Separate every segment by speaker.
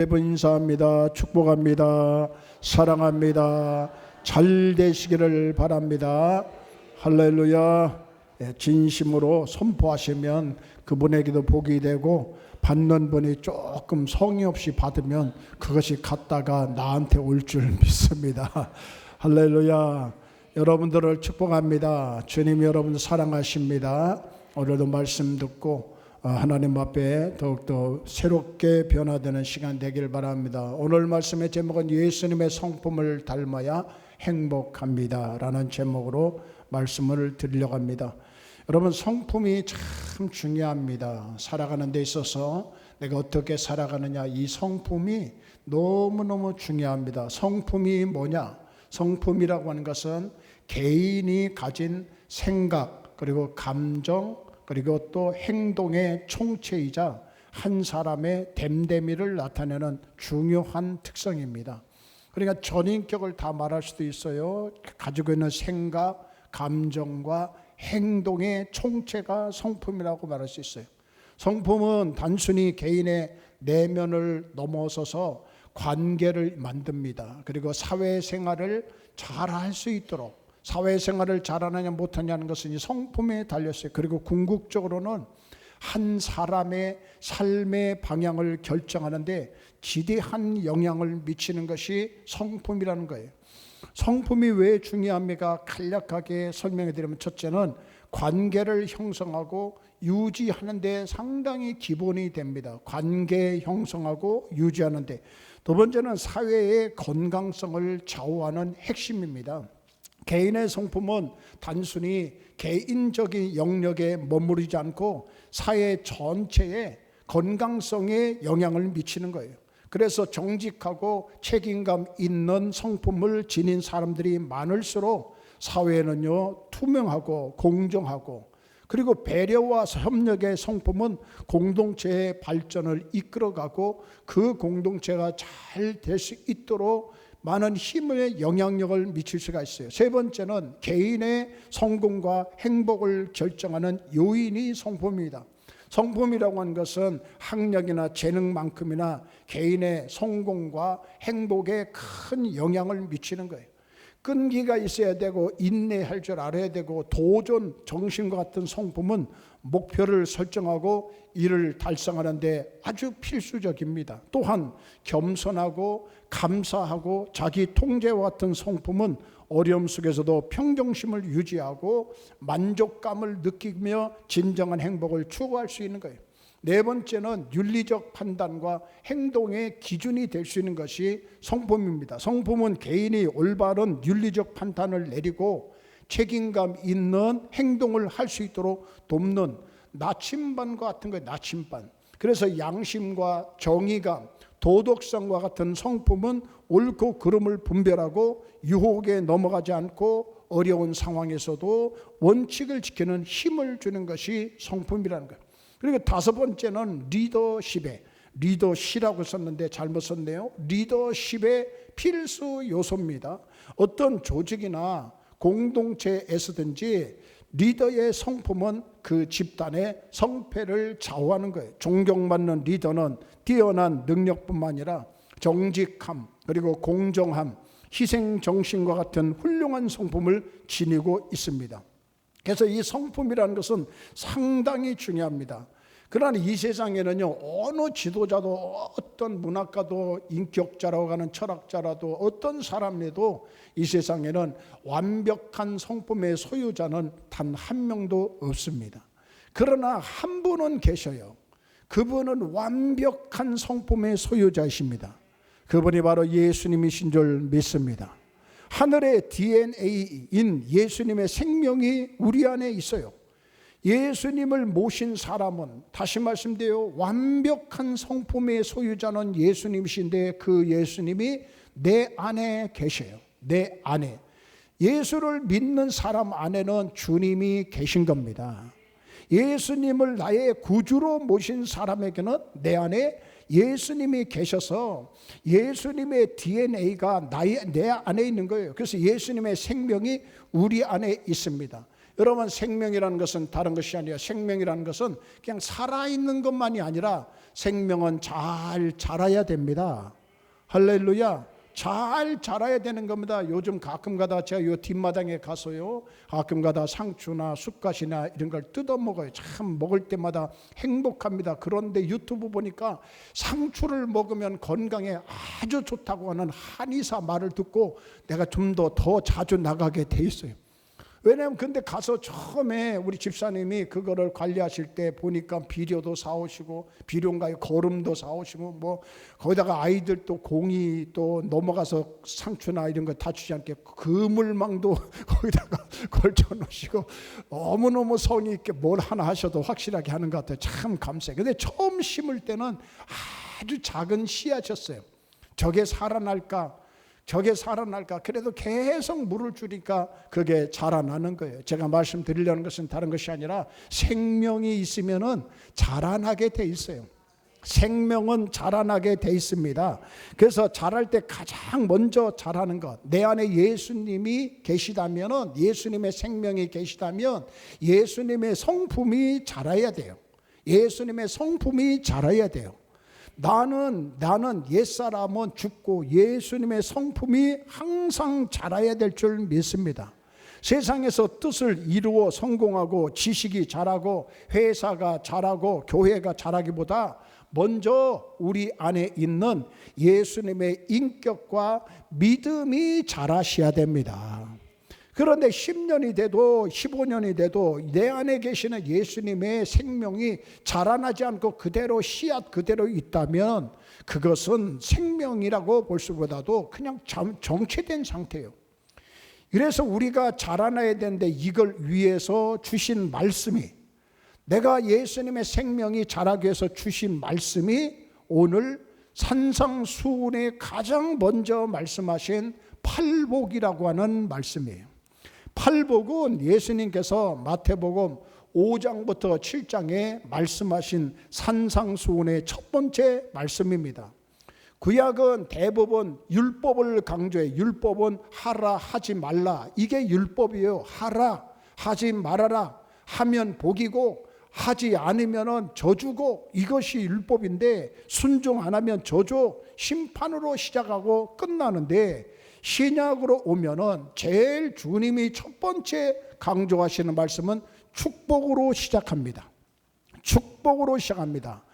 Speaker 1: 여러분 인사합니다. 축복합니다. 사랑합니다. 잘 되시기를 바랍니다. 할렐루야. 진심으로 선포하시면 그분에게도 복이 되고, 받는 분이 조금 성의 없이 받으면 그것이 갔다가 나한테 올 줄 믿습니다. 할렐루야. 여러분들을 축복합니다. 주님이 여러분을 사랑하십니다. 오늘도 말씀 듣고 하나님 앞에 더욱더 새롭게 변화되는 시간 되길 바랍니다. 오늘 말씀의 제목은 예수님의 성품을 닮아야 행복합니다 라는 제목으로 말씀을 드리려고 합니다. 여러분, 성품이 참 중요합니다. 살아가는 데 있어서 내가 어떻게 살아가느냐, 이 성품이 너무너무 중요합니다. 성품이 뭐냐? 성품이라고 하는 것은 개인이 가진 생각, 그리고 감정, 그리고 또 행동의 총체이자 한 사람의 됨됨이를 나타내는 중요한 특성입니다. 그러니까 전인격을 다 말할 수도 있어요. 가지고 있는 생각, 감정과 행동의 총체가 성품이라고 말할 수 있어요. 성품은 단순히 개인의 내면을 넘어서서 관계를 만듭니다. 그리고 사회생활을 잘 할 수 있도록, 사회생활을 잘하느냐 못하냐는 것은 이 성품에 달렸어요. 그리고 궁극적으로는 한 사람의 삶의 방향을 결정하는데 지대한 영향을 미치는 것이 성품이라는 거예요. 성품이 왜 중요합니까? 간략하게 설명해 드리면, 첫째는 관계를 형성하고 유지하는 데 상당히 기본이 됩니다. 관계 형성하고 유지하는 데. 두 번째는 사회의 건강성을 좌우하는 핵심입니다. 개인의 성품은 단순히 개인적인 영역에 머무르지 않고 사회 전체의 건강성에 영향을 미치는 거예요. 그래서 정직하고 책임감 있는 성품을 지닌 사람들이 많을수록 사회는요, 투명하고 공정하고, 그리고 배려와 협력의 성품은 공동체의 발전을 이끌어가고 그 공동체가 잘 될 수 있도록 많은 힘의 영향력을 미칠 수가 있어요. 세 번째는 개인의 성공과 행복을 결정하는 요인이 성품입니다. 성품이라고 하는 것은 학력이나 재능만큼이나 개인의 성공과 행복에 큰 영향을 미치는 거예요. 끈기가 있어야 되고 인내할 줄 알아야 되고, 도전 정신과 같은 성품은 목표를 설정하고 이를 달성하는 데 아주 필수적입니다. 또한 겸손하고 감사하고 자기 통제와 같은 성품은 어려움 속에서도 평정심을 유지하고 만족감을 느끼며 진정한 행복을 추구할 수 있는 거예요. 네 번째는 윤리적 판단과 행동의 기준이 될 수 있는 것이 성품입니다. 성품은 개인이 올바른 윤리적 판단을 내리고 책임감 있는 행동을 할 수 있도록 돕는 나침반과 같은 거예요. 나침반. 그래서 양심과 정의감, 도덕성과 같은 성품은 옳고 그름을 분별하고 유혹에 넘어가지 않고 어려운 상황에서도 원칙을 지키는 힘을 주는 것이 성품이라는 거예요. 그리고 다섯 번째는 리더십이라고 썼는데 잘못 썼네요. 리더십의 필수 요소입니다. 어떤 조직이나 공동체에서든지 리더의 성품은 그 집단의 성패를 좌우하는 거예요. 존경받는 리더는 뛰어난 능력뿐만 아니라 정직함, 그리고 공정함, 희생정신과 같은 훌륭한 성품을 지니고 있습니다. 그래서 이 성품이라는 것은 상당히 중요합니다. 그러나 이 세상에는요, 어느 지도자도, 어떤 문학가도, 인격자라고 하는 철학자라도, 어떤 사람에도 이 세상에는 완벽한 성품의 소유자는 단 한 명도 없습니다. 그러나 한 분은 계셔요. 그분은 완벽한 성품의 소유자이십니다. 그분이 바로 예수님이신 줄 믿습니다. 하늘의 DNA인 예수님의 생명이 우리 안에 있어요. 예수님을 모신 사람은, 다시 말씀드려요, 완벽한 성품의 소유자는 예수님이신데 그 예수님이 내 안에 계셔요. 내 안에. 예수를 믿는 사람 안에는 주님이 계신 겁니다. 예수님을 나의 구주로 모신 사람에게는 내 안에 예수님이 계셔서 예수님의 DNA가 내 안에 있는 거예요. 그래서 예수님의 생명이 우리 안에 있습니다. 여러분, 생명이라는 것은 다른 것이 아니라 생명이라는 것은 그냥 살아있는 것만이 아니라 생명은 잘 자라야 됩니다. 할렐루야. 잘 자라야 되는 겁니다. 요즘 가끔 가다 제가 요 뒷마당에 가서요, 가끔 가다 상추나 쑥갓이나 이런 걸 뜯어 먹어요. 참 먹을 때마다 행복합니다. 그런데 유튜브 보니까 상추를 먹으면 건강에 아주 좋다고 하는 한의사 말을 듣고 내가 좀 더 자주 나가게 돼 있어요. 왜냐하면 근데 가서 처음에 우리 집사님이 그거를 관리하실 때 보니까 비료도 사오시고, 비료인가요? 거름도 사오시고, 뭐 거기다가 아이들 또 공이 또 넘어가서 상추나 이런 거 다치지 않게 그물망도 거기다가 걸쳐 놓으시고, 너무너무 성의 있게 뭘 하나 하셔도 확실하게 하는 것 같아요. 참 감사해요. 근데 처음 심을 때는 아주 작은 씨앗이었어요. 저게 살아날까? 그래도 계속 물을 주니까 그게 자라나는 거예요. 제가 말씀드리려는 것은 다른 것이 아니라 생명이 있으면은 자라나게 돼 있어요. 생명은 자라나게 돼 있습니다. 그래서 자랄 때 가장 먼저 자라는 것, 내 안에 예수님이 계시다면은, 예수님의 생명이 계시다면 예수님의 성품이 자라야 돼요. 예수님의 성품이 자라야 돼요. 나는 옛사람은 죽고 예수님의 성품이 항상 자라야 될 줄 믿습니다. 세상에서 뜻을 이루어 성공하고 지식이 자라고 회사가 자라고 교회가 자라기보다 먼저 우리 안에 있는 예수님의 인격과 믿음이 자라셔야 됩니다. 그런데 10년이 돼도 15년이 돼도 내 안에 계시는 예수님의 생명이 자라나지 않고 그대로 씨앗 그대로 있다면 그것은 생명이라고 볼 수보다도 그냥 정체된 상태예요. 그래서 우리가 자라나야 되는데 이걸 위해서 주신 말씀이, 내가 예수님의 생명이 자라기 위해서 주신 말씀이 오늘 산상수훈에 가장 먼저 말씀하신 팔복이라고 하는 말씀이에요. 팔복은 예수님께서 마태복음 5장부터 7장에 말씀하신 산상수훈의 첫 번째 말씀입니다. 구약은 대부분 율법을 강조해. 율법은 하라 하지 말라, 이게 율법이에요. 하라 하지 말아라 하면 복이고 하지 않으면 저주고, 이것이 율법인데 순종 안 하면 저주, 심판으로 시작하고 끝나는데, 신약으로 오면은 제일 주님이 첫 번째 강조하시는 말씀은 축복으로 시작합니다. 축복으로 시작합니다.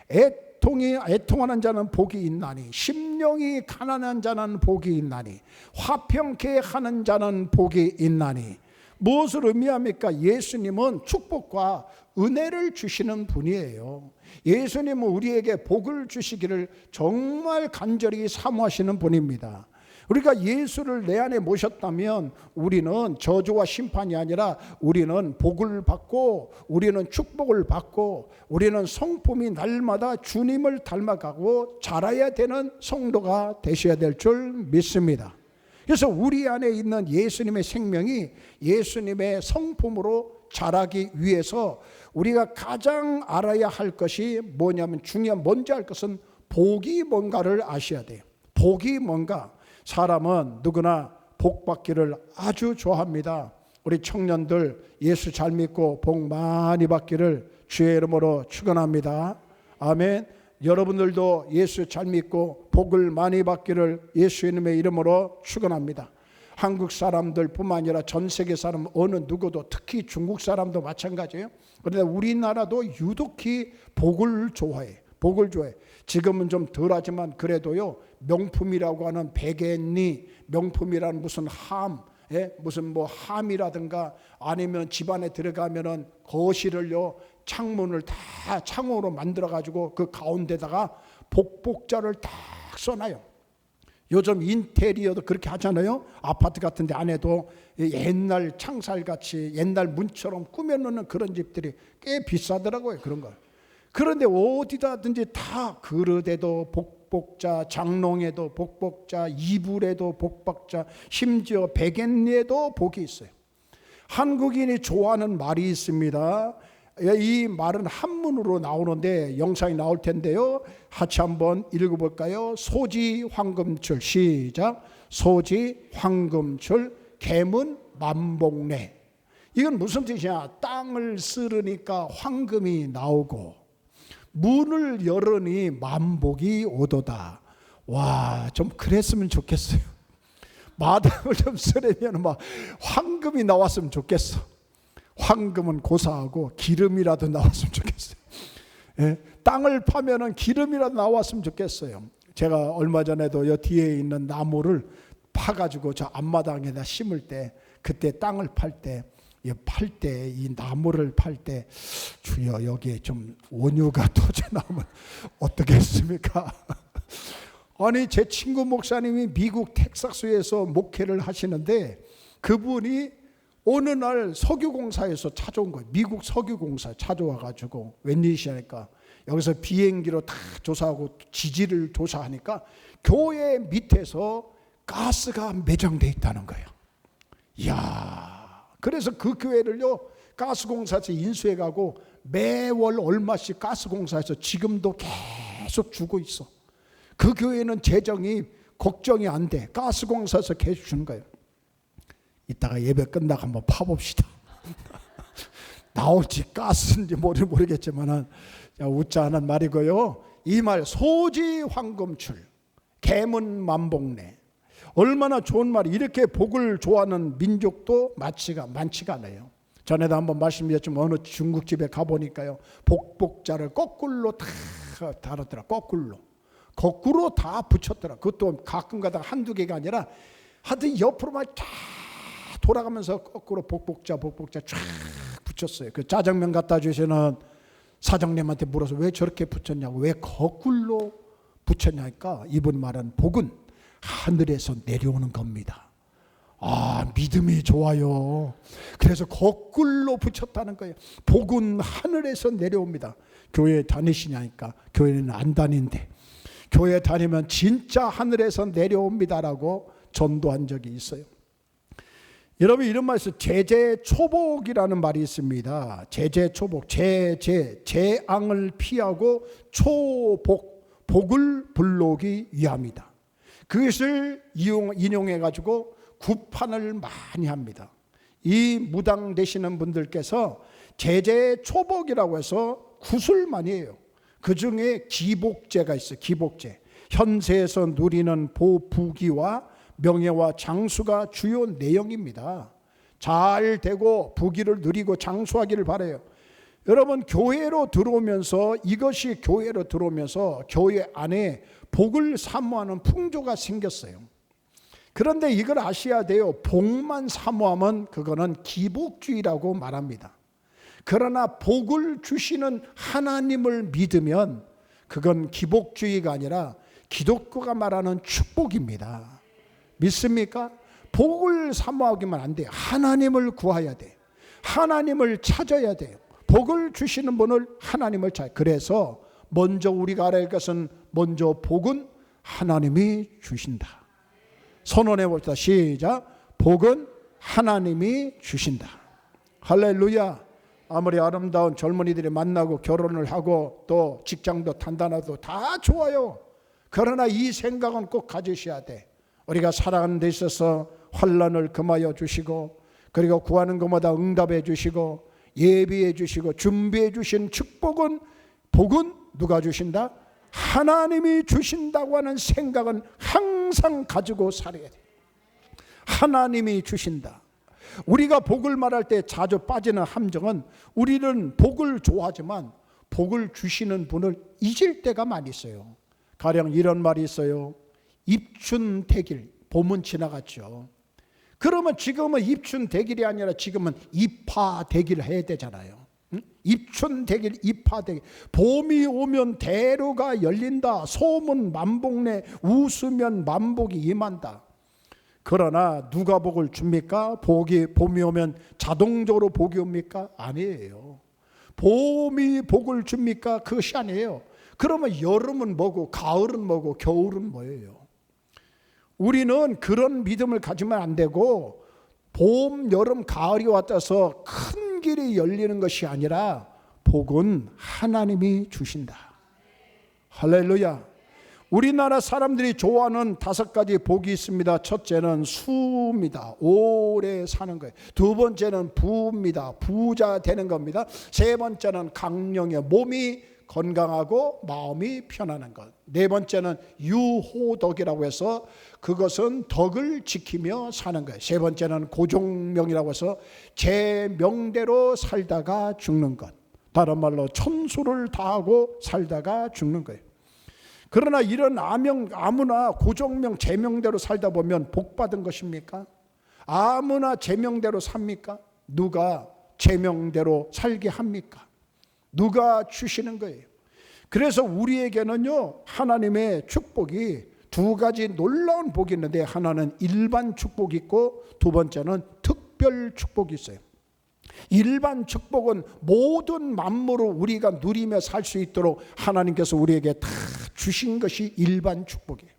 Speaker 1: 애통하는 자는 복이 있나니, 심령이 가난한 자는 복이 있나니, 화평케 하는 자는 복이 있나니. 무엇을 의미합니까? 예수님은 축복과 은혜를 주시는 분이에요. 예수님은 우리에게 복을 주시기를 정말 간절히 사모하시는 분입니다. 우리가 예수를 내 안에 모셨다면 우리는 저주와 심판이 아니라 우리는 복을 받고, 우리는 축복을 받고, 우리는 성품이 날마다 주님을 닮아가고 자라야 되는 성도가 되셔야 될 줄 믿습니다. 그래서 우리 안에 있는 예수님의 생명이 예수님의 성품으로 자라기 위해서 우리가 가장 알아야 할 것이 뭐냐면, 먼저 할 것은 복이 뭔가를 아셔야 돼요. 복이 뭔가. 사람은 누구나 복 받기를 아주 좋아합니다. 우리 청년들 예수 잘 믿고 복 많이 받기를 주의 이름으로 축원합니다. 아멘. 여러분들도 예수 잘 믿고 복을 많이 받기를 예수님의 이름으로 축원합니다. 한국 사람들 뿐만 아니라 전 세계 사람 어느 누구도, 특히 중국 사람도 마찬가지예요. 그런데 우리나라도 유독히 복을 좋아해. 복을 좋아해. 지금은 좀 덜하지만 그래도요, 명품이라고 하는 베갯니, 명품이라는 무슨 무슨 뭐 함이라든가, 아니면 집안에 들어가면은 거실을요, 창문을 다 창호로 만들어 가지고 그 가운데다가 복복자를 딱 써놔요. 요즘 인테리어도 그렇게 하잖아요. 아파트 같은 데 안에도 옛날 창살같이 옛날 문처럼 꾸며놓는 그런 집들이 꽤 비싸더라고요, 그런 걸. 그런데 어디다든지 다 그릇에도 복복자, 장롱에도 복복자, 이불에도 복복자, 심지어 베갯니에도 복이 있어요. 한국인이 좋아하는 말이 있습니다. 이 말은 한문으로 나오는데 영상이 나올 텐데요, 같이 한번 읽어볼까요? 소지 황금줄, 시작. 소지 황금줄, 개문 만복래. 이건 무슨 뜻이냐? 땅을 쓸으니까 황금이 나오고 문을 열으니 만복이 오도다. 와, 좀 그랬으면 좋겠어요. 마당을 좀 쓰려면 막 황금이 나왔으면 좋겠어. 황금은 고사하고 기름이라도 나왔으면 좋겠어요. 예? 땅을 파면은 기름이라도 나왔으면 좋겠어요. 제가 얼마 전에도 여 뒤에 있는 나무를 파가지고 저 앞마당에다 심을 때, 그때 땅을 팔 때 이 나무를 팔 때, 주여 여기에 좀 원유가 터져 나오면 어떻겠습니까? 아니, 제 친구 목사님이 미국 텍사스에서 목회를 하시는데 그분이 어느 날 석유공사에서 찾아온 거예요. 미국 석유공사 찾아와가지고 웬일이시니까 여기서 비행기로 다 조사하고 지지를 조사하니까 교회 밑에서 가스가 매장돼 있다는 거예요. 이야, 그래서 그 교회를요 가스공사에서 인수해가고 매월 얼마씩 가스공사에서 지금도 계속 주고 있어. 그 교회는 재정이 걱정이 안 돼. 가스공사에서 계속 주는 거예요. 이따가 예배 끝나고 한번 파봅시다. 나올지 가스인지 모르겠지만 웃자 하는 말이고요. 이 말 소지 황금출 계문 만복내, 얼마나 좋은 말이. 이렇게 복을 좋아하는 민족도 많지가 않아요. 전에도 한번 말씀드렸지만 어느 중국집에 가보니까요 복복자를 거꾸로 다 달았더라. 거꾸로 다 붙였더라. 그것도 가끔 가다가 한두 개가 아니라 하여튼 옆으로만 쫙 돌아가면서 거꾸로 복복자 쫙 붙였어요. 그 짜장면 갖다 주시는 사장님한테 물어서 왜 저렇게 붙였냐고, 왜 거꾸로 붙였냐니까 이분 말은 복은 하늘에서 내려오는 겁니다. 아, 믿음이 좋아요. 그래서 거꾸로 붙였다는 거예요. 복은 하늘에서 내려옵니다. 교회 다니시냐니까 교회는 안 다닌대. 교회 다니면 진짜 하늘에서 내려옵니다라고 전도한 적이 있어요. 여러분, 이런 말씀 제재초복이라는 말이 있습니다. 제재초복, 재앙을 피하고 초복, 복을 불러오기 위함이다. 그것을 인용해 가지고 구판을 많이 합니다. 이 무당 되시는 분들께서 제재초복이라고 해서 굿을 많이 해요. 그 중에 기복제가 있어요. 기복제. 현세에서 누리는 부귀와 명예와 장수가 주요 내용입니다. 잘 되고 부귀를 누리고 장수하기를 바라요. 여러분, 교회로 들어오면서 이것이 교회로 들어오면서 교회 안에 복을 사모하는 풍조가 생겼어요. 그런데 이걸 아셔야 돼요. 복만 사모하면 그거는 기복주의라고 말합니다. 그러나 복을 주시는 하나님을 믿으면 그건 기복주의가 아니라 기독교가 말하는 축복입니다. 믿습니까? 복을 사모하기만 안 돼요. 하나님을 구해야 돼요. 하나님을 찾아야 돼요. 복을 주시는 분을 하나님을 찾아요. 그래서 먼저 우리가 알아야 할 것은 먼저 복은 하나님이 주신다. 선언해 봅시다. 시작. 복은 하나님이 주신다. 할렐루야. 아무리 아름다운 젊은이들이 만나고 결혼을 하고 또 직장도 단단하도 다 좋아요. 그러나 이 생각은 꼭 가지셔야 돼. 우리가 살아가는 데 있어서 환난을 금하여 주시고, 그리고 구하는 것마다 응답해 주시고, 예비해 주시고, 준비해 주신 축복은, 복은 누가 주신다? 하나님이 주신다고 하는 생각은 항상 가지고 살아야 돼. 하나님이 주신다. 우리가 복을 말할 때 자주 빠지는 함정은, 우리는 복을 좋아하지만 복을 주시는 분을 잊을 때가 많이 있어요. 가령 이런 말이 있어요. 입춘대길, 봄은 지나갔죠. 그러면 지금은 입춘대길이 아니라 지금은 입하대길 해야 되잖아요. 입춘대길, 입하대길. 봄이 오면 대로가 열린다. 소문 만복내, 웃으면 만복이 임한다. 그러나 누가 복을 줍니까? 봄이 오면 자동적으로 복이 옵니까? 아니에요. 봄이 복을 줍니까? 그것이 아니에요. 그러면 여름은 뭐고, 가을은 뭐고, 겨울은 뭐예요? 우리는 그런 믿음을 가지면 안 되고, 봄, 여름, 가을이 왔다서 큰 길이 열리는 것이 아니라 복은 하나님이 주신다. 할렐루야. 우리나라 사람들이 좋아하는 5가지 복이 있습니다. 첫째는 수입니다. 오래 사는 거예요. 두 번째는 부입니다. 부자 되는 겁니다. 세 번째는 강령의 몸이 건강하고 마음이 편안한 것. 네 번째는 유호덕이라고 해서 그것은 덕을 지키며 사는 거예요. 세 번째는 고종명이라고 해서 제 명대로 살다가 죽는 것. 다른 말로 천수를 다하고 살다가 죽는 거예요. 그러나 이런 아무나 고종명 제명대로 살다 보면 복 받은 것입니까? 아무나 제명대로 삽니까? 누가 제명대로 살게 합니까? 누가 주시는 거예요. 그래서 우리에게는요, 하나님의 축복이 2가지 놀라운 복이 있는데, 하나는 일반 축복이 있고 두 번째는 특별 축복이 있어요. 일반 축복은 모든 만물을 우리가 누리며 살 수 있도록 하나님께서 우리에게 다 주신 것이 일반 축복이에요.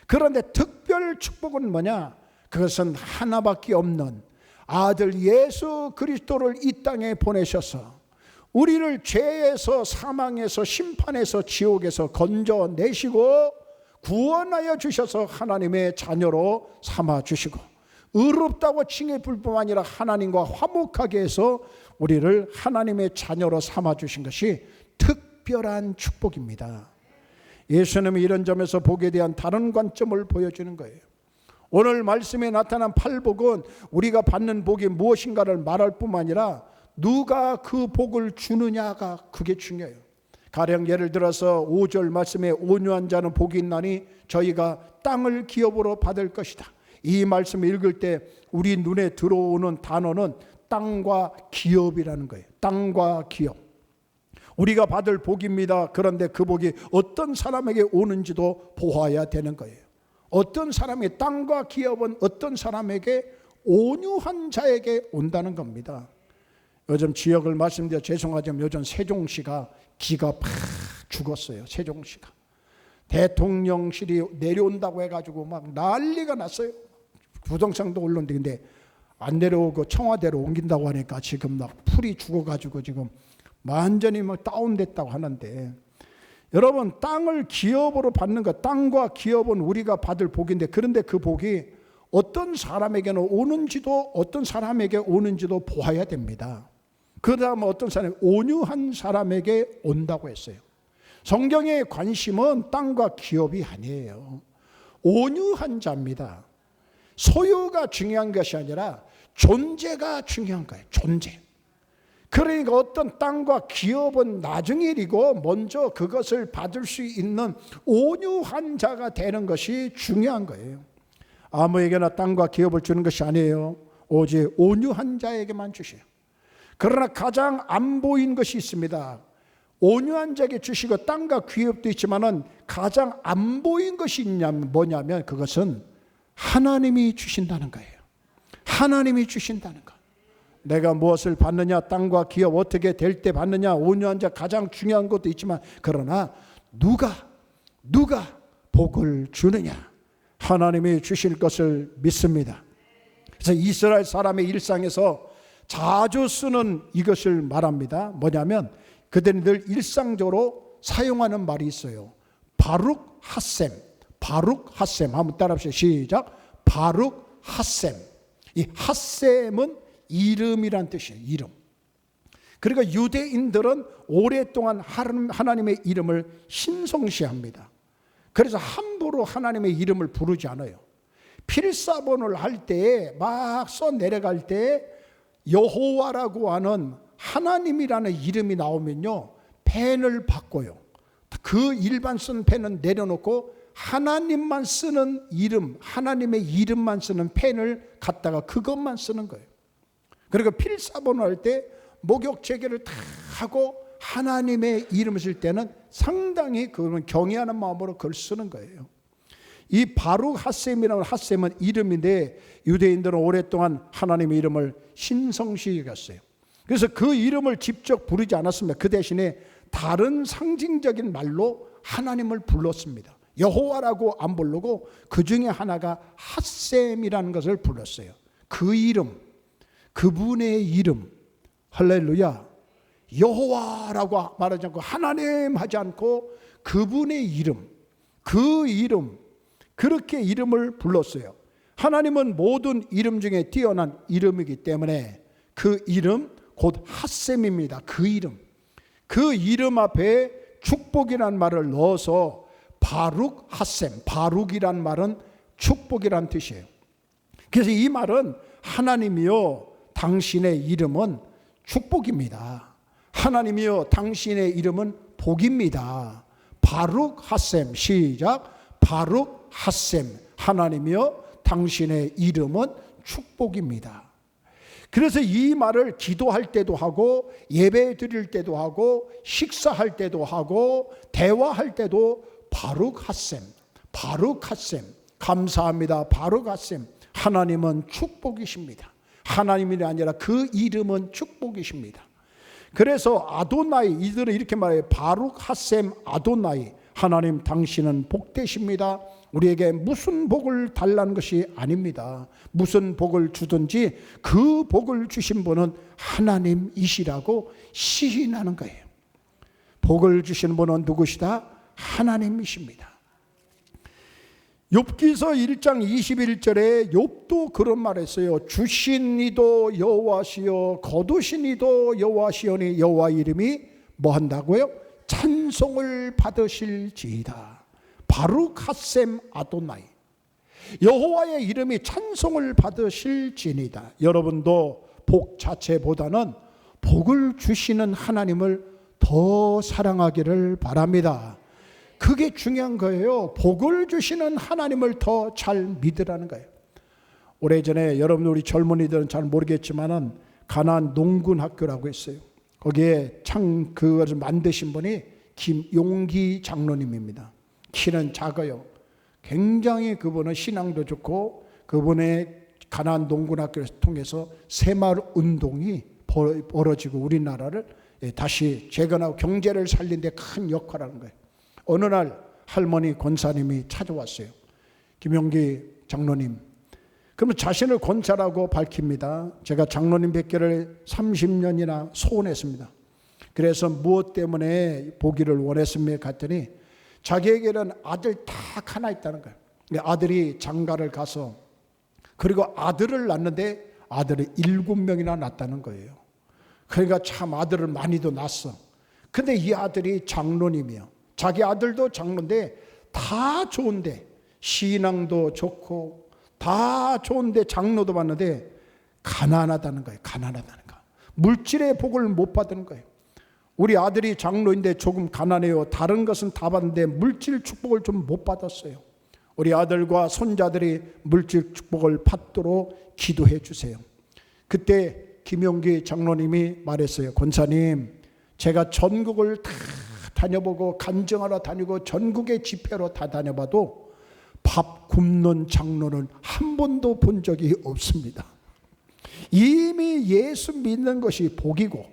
Speaker 1: 그런데 특별 축복은 뭐냐? 그것은 하나밖에 없는 아들 예수 그리스도를 이 땅에 보내셔서 우리를 죄에서, 사망에서, 심판에서, 지옥에서 건져내시고 구원하여 주셔서 하나님의 자녀로 삼아 주시고, 의롭다고 칭해 볼 뿐만 아니라 하나님과 화목하게 해서 우리를 하나님의 자녀로 삼아 주신 것이 특별한 축복입니다. 예수님이 이런 점에서 복에 대한 다른 관점을 보여주는 거예요. 오늘 말씀에 나타난 8복은 우리가 받는 복이 무엇인가를 말할 뿐만 아니라 누가 그 복을 주느냐가 그게 중요해요. 가령 예를 들어서 5절 말씀에 온유한 자는 복이 있나니 저희가 땅을 기업으로 받을 것이다. 이 말씀을 읽을 때 우리 눈에 들어오는 단어는 땅과 기업이라는 거예요. 땅과 기업. 우리가 받을 복입니다. 그런데 그 복이 어떤 사람에게 오는지도 보아야 되는 거예요. 어떤 사람의 땅과 기업은 어떤 사람에게 온유한 자에게 온다는 겁니다. 요즘 지역을 말씀드려 죄송하지만 요즘 세종시가 기가 팍 죽었어요. 세종시가 대통령실이 내려온다고 해가지고 막 난리가 났어요. 부동산도 올랐는데 근데 안 내려오고 청와대로 옮긴다고 하니까 지금 막 풀이 죽어가지고 지금 완전히 막 다운됐다고 하는데, 여러분 땅을 기업으로 받는 것, 땅과 기업은 우리가 받을 복인데, 그런데 그 복이 어떤 사람에게는 오는지도 어떤 사람에게 오는지도 보아야 됩니다. 그 다음 어떤 사람이 온유한 사람에게 온다고 했어요. 성경의 관심은 땅과 기업이 아니에요. 온유한 자입니다. 소유가 중요한 것이 아니라 존재가 중요한 거예요. 존재. 그러니까 어떤 땅과 기업은 나중의 일이고 먼저 그것을 받을 수 있는 온유한 자가 되는 것이 중요한 거예요. 아무에게나 땅과 기업을 주는 것이 아니에요. 오직 온유한 자에게만 주셔요. 그러나 가장 안 보인 것이 있습니다. 온유한 자에게 주시고 땅과 기업도 있지만은 가장 안 보인 것이 뭐냐면 그것은 하나님이 주신다는 거예요. 하나님이 주신다는 것. 내가 무엇을 받느냐, 땅과 기업 어떻게 될 때 받느냐, 온유한 자 가장 중요한 것도 있지만, 그러나 누가 복을 주느냐, 하나님이 주실 것을 믿습니다. 그래서 이스라엘 사람의 일상에서 자주 쓰는 이것을 말합니다. 뭐냐면 그들은 늘 일상적으로 사용하는 말이 있어요. 바룩 핫셈. 바룩 핫셈. 한번 따라합시다. 시작. 바룩 핫셈. 이 핫셈은 이름이란 뜻이에요. 이름. 그러니까 유대인들은 오랫동안 하나님의 이름을 신성시합니다. 그래서 함부로 하나님의 이름을 부르지 않아요. 필사본을 할 때 막 써 내려갈 때 여호와라고 하는 하나님이라는 이름이 나오면요, 펜을 바꿔요. 그 일반 쓴 펜은 내려놓고 하나님만 쓰는 이름, 하나님의 이름만 쓰는 펜을 갖다가 그것만 쓰는 거예요. 그리고 필사본을 할 때 목욕 재개를 다 하고 하나님의 이름을 쓸 때는 상당히 그건 경외하는 마음으로 그걸 쓰는 거예요. 이 바룩 핫셈이라는 핫셈은 이름인데 유대인들은 오랫동안 하나님의 이름을 신성시 여겼어요. 그래서 그 이름을 직접 부르지 않았습니다. 그 대신에 다른 상징적인 말로 하나님을 불렀습니다. 여호와라고 안 부르고 그 중에 하나가 핫셈이라는 것을 불렀어요. 그 이름, 그분의 이름, 할렐루야, 여호와라고 말하지 않고 하나님 하지 않고 그분의 이름, 그 이름, 그렇게 이름을 불렀어요. 하나님은 모든 이름 중에 뛰어난 이름이기 때문에 그 이름 곧 핫셈입니다. 그 이름 앞에 축복이란 말을 넣어서 바룩 핫셈, 바룩이란 말은 축복이란 뜻이에요. 그래서 이 말은 하나님이여 당신의 이름은 축복입니다. 하나님이여 당신의 이름은 복입니다. 바룩 핫셈, 시작. 바룩 핫셈, 하나님이여 당신의 이름은 축복입니다. 그래서 이 말을 기도할 때도 하고 예배 드릴 때도 하고 식사할 때도 하고 대화할 때도 바룩 핫셈, 바룩 핫셈, 감사합니다. 바룩 핫셈, 하나님은 축복이십니다. 하나님이 아니라 그 이름은 축복이십니다. 그래서 아도나이, 이들은 이렇게 말해요. 바룩 핫셈 아도나이, 하나님 당신은 복되십니다. 우리에게 무슨 복을 달라는 것이 아닙니다. 무슨 복을 주든지 그 복을 주신 분은 하나님이시라고 시인하는 거예요. 복을 주신 분은 누구시다? 하나님이십니다. 욥기서 1장 21절에 욥도 그런 말 했어요. 주신 이도 여호와시요 거두신 이도 여호와시오니 여호와 이름이 뭐 한다고요? 찬송을 받으실지이다. 바룩 핫셈 아도나이, 여호와의 이름이 찬송을 받으실지니이다. 여러분도 복 자체보다는 복을 주시는 하나님을 더 사랑하기를 바랍니다. 그게 중요한 거예요. 복을 주시는 하나님을 더 잘 믿으라는 거예요. 오래전에 여러분 우리 젊은이들은 잘 모르겠지만은 가나안 농군 학교라고 했어요. 거기에 그것을 만드신 분이 김용기 장로님입니다. 키는 작아요. 굉장히 그분은 신앙도 좋고 그분의 가나안 농군학교를 통해서 새마을 운동이 벌어지고 우리나라를 다시 재건하고 경제를 살린 데 큰 역할을 하는 거예요. 어느 날 할머니 권사님이 찾아왔어요. 김용기 장로님. 그러면 자신을 권사라고 밝힙니다. 제가 장로님 뵙기를 30년이나 소원했습니다. 그래서 무엇 때문에 보기를 원했습니까? 했더니 자기에게는 아들 딱 하나 있다는 거예요. 아들이 장가를 가서 그리고 아들을 낳는데 아들이 7명이나 낳았다는 거예요. 그러니까 참 아들을 많이도 낳았어. 근데 이 아들이 장로님이요. 자기 아들도 장로인데 다 좋은데 신앙도 좋고 다 좋은데 장로도 받는데 가난하다는 거예요. 가난하다는 거. 물질의 복을 못 받는 거예요. 우리 아들이 장로인데 조금 가난해요. 다른 것은 다 받는데 물질 축복을 좀 못 받았어요. 우리 아들과 손자들이 물질 축복을 받도록 기도해 주세요. 그때 김용기 장로님이 말했어요. 권사님, 제가 전국을 다 다녀보고 간증하러 다니고 전국의 집회로 다 다녀봐도 밥 굶는 장로는 한 번도 본 적이 없습니다. 이미 예수 믿는 것이 복이고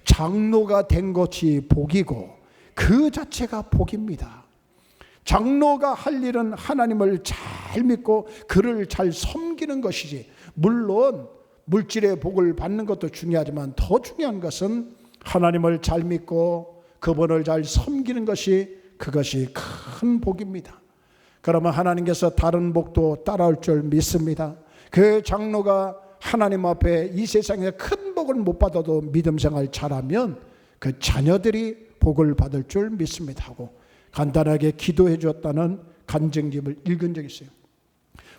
Speaker 1: 장로가 된 것이 복이고 그 자체가 복입니다. 장로가 할 일은 하나님을 잘 믿고 그를 잘 섬기는 것이지, 물론 물질의 복을 받는 것도 중요하지만 더 중요한 것은 하나님을 잘 믿고 그분을 잘 섬기는 것이, 그것이 큰 복입니다. 그러면 하나님께서 다른 복도 따라올 줄 믿습니다. 그 장로가 하나님 앞에 이 세상에 큰 복을 못 받아도 믿음 생활 잘하면 그 자녀들이 복을 받을 줄 믿습니다 하고 간단하게 기도해 주었다는 간증집을 읽은 적이 있어요.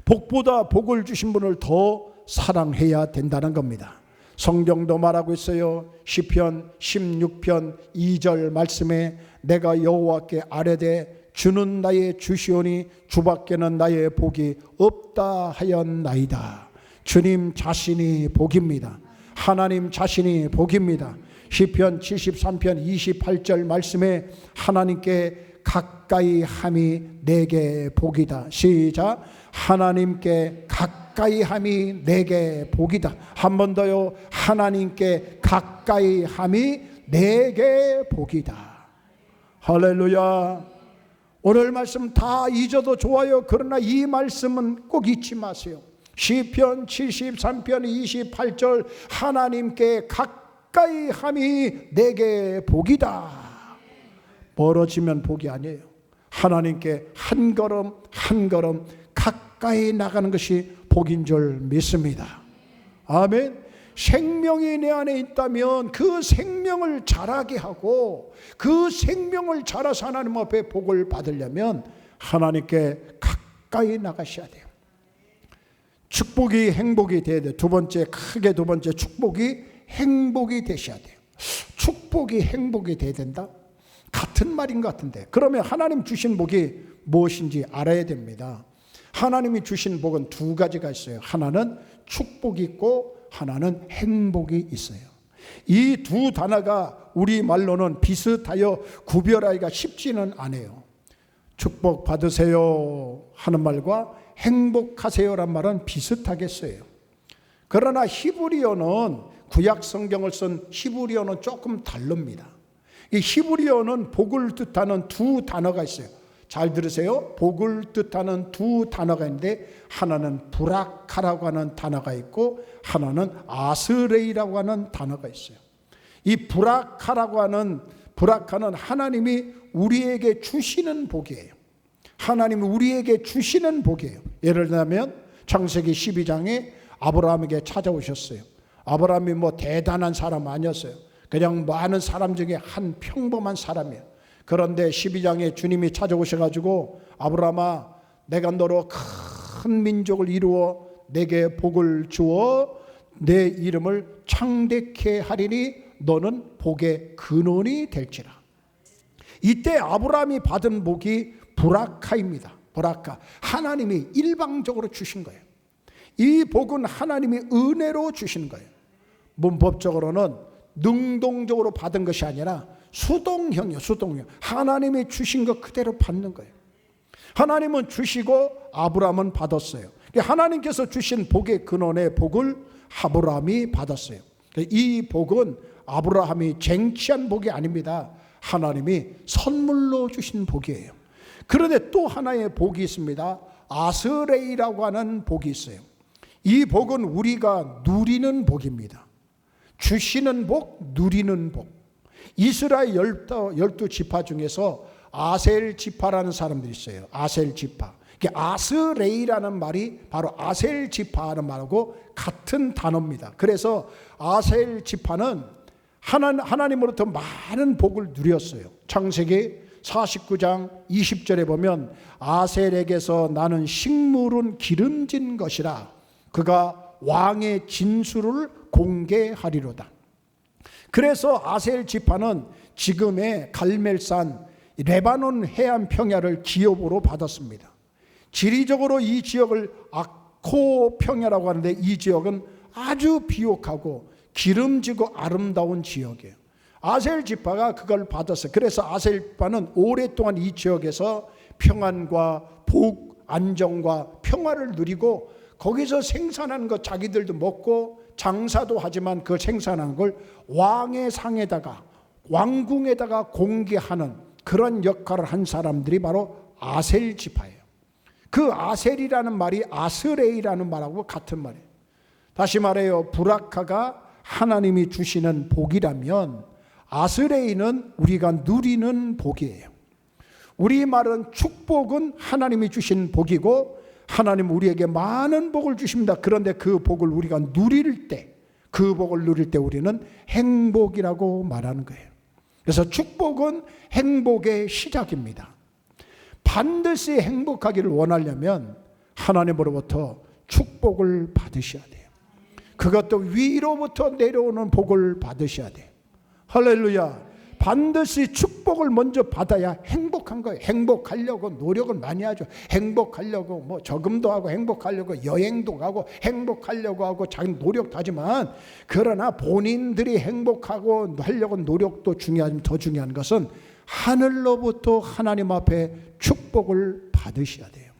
Speaker 1: 복보다 복을 주신 분을 더 사랑해야 된다는 겁니다. 성경도 말하고 있어요. 시편 16편 2절 말씀에 내가 여호와께 아뢰되 주는 나의 주시오니 주밖에는 나의 복이 없다 하였나이다. 주님 자신이 복입니다. 하나님 자신이 복입니다. 시편 73편 28절 말씀에 하나님께 가까이 함이 내게 복이다. 시작. 하나님께 가까이 함이 내게 복이다. 한 번 더요. 하나님께 가까이 함이 내게 복이다. 할렐루야. 오늘 말씀 다 잊어도 좋아요. 그러나 이 말씀은 꼭 잊지 마세요. 시편 73편 28절 하나님께 가까이 함이 내게 복이다. 멀어지면 복이 아니에요. 하나님께 한 걸음 한 걸음 가까이 나가는 것이 복인 줄 믿습니다. 아멘. 생명이 내 안에 있다면 그 생명을 자라게 하고 그 생명을 자라서 하나님 앞에 복을 받으려면 하나님께 가까이 나가셔야 돼요. 축복이 행복이 돼야 돼요. 두 번째, 크게 두 번째, 축복이 행복이 되셔야 돼요. 축복이 행복이 돼야 된다? 같은 말인 것 같은데, 그러면 하나님 주신 복이 무엇인지 알아야 됩니다. 하나님이 주신 복은 두 가지가 있어요. 하나는 축복이 있고 하나는 행복이 있어요. 이 두 단어가 우리말로는 비슷하여 구별하기가 쉽지는 않아요. 축복 받으세요 하는 말과 행복하세요란 말은 비슷하겠어요. 그러나 히브리어는, 구약 성경을 쓴 히브리어는 조금 다릅니다. 이 히브리어는 복을 뜻하는 두 단어가 있어요. 잘 들으세요. 복을 뜻하는 두 단어가 있는데, 하나는 브라카라고 하는 단어가 있고 하나는 아스레이라고 하는 단어가 있어요. 이 브라카는 하나님이 우리에게 주시는 복이에요. 하나님이 우리에게 주시는 복이에요. 예를 들면 창세기 12장에 아브라함에게 찾아오셨어요. 아브라함이 뭐 대단한 사람 아니었어요. 그냥 많은 사람 중에 한 평범한 사람이에요. 그런데 12장에 주님이 찾아오셔가지고, 아브라함아, 내가 너로 큰 민족을 이루어 내게 복을 주어 내 이름을 창대케 하리니 너는 복의 근원이 될지라. 이때 아브라함이 받은 복이 브라카입니다. 브라카, 하나님이 일방적으로 주신 거예요. 이 복은 하나님이 은혜로 주신 거예요. 문법적으로는 능동적으로 받은 것이 아니라 수동형이요, 수동형. 하나님이 주신 것 그대로 받는 거예요. 하나님은 주시고 아브라함은 받았어요. 하나님께서 주신 복의 근원의 복을 아브라함이 받았어요. 이 복은 아브라함이 쟁취한 복이 아닙니다. 하나님이 선물로 주신 복이에요. 그런데 또 하나의 복이 있습니다. 아스레이라고 하는 복이 있어요. 이 복은 우리가 누리는 복입니다. 주시는 복, 누리는 복. 이스라엘 12지파 중에서 아셀 지파라는 사람들이 있어요. 아셀 지파. 아스레이라는 말이 바로 아셀 지파라는 말하고 같은 단어입니다. 그래서 아셀 지파는 하나님으로부터 많은 복을 누렸어요. 창세기 49장 20절에 보면, 아셀에게서 나는 식물은 기름진 것이라 그가 왕의 진술을 공개하리로다. 그래서 아셀 지파는 지금의 갈멜산 레바논 해안 평야를 기업으로 받았습니다. 지리적으로 이 지역을 아코 평야라고 하는데, 이 지역은 아주 비옥하고 기름지고 아름다운 지역이에요. 아셀 지파가 그걸 받았어요. 그래서 아셀 지파는 오랫동안 이 지역에서 평안과 복, 안정과 평화를 누리고, 거기서 생산하는 것 자기들도 먹고 장사도 하지만 그 생산하는 걸 왕의 상에다가, 왕궁에다가 공개하는 그런 역할을 한 사람들이 바로 아셀 지파예요. 그 아셀이라는 말이 아스레이라는 말하고 같은 말이에요. 다시 말해요, 브라카가 하나님이 주시는 복이라면 아스레이는 우리가 누리는 복이에요. 우리말은 축복은 하나님이 주신 복이고, 하나님 우리에게 많은 복을 주십니다. 그런데 그 복을 우리가 누릴 때, 그 복을 누릴 때 우리는 행복이라고 말하는 거예요. 그래서 축복은 행복의 시작입니다. 반드시 행복하기를 원하려면 하나님으로부터 축복을 받으셔야 돼요. 그것도 위로부터 내려오는 복을 받으셔야 돼요. 할렐루야. 반드시 축복을 먼저 받아야 행복한 거예요. 행복하려고 노력을 많이 하죠. 행복하려고 뭐 저금도 하고, 행복하려고 여행도 가고, 행복하려고 하고 자기 노력도 하지만, 그러나 본인들이 행복하고 하려고 노력도 중요하지만 더 중요한 것은 하늘로부터 하나님 앞에 축복을 받으셔야 돼요.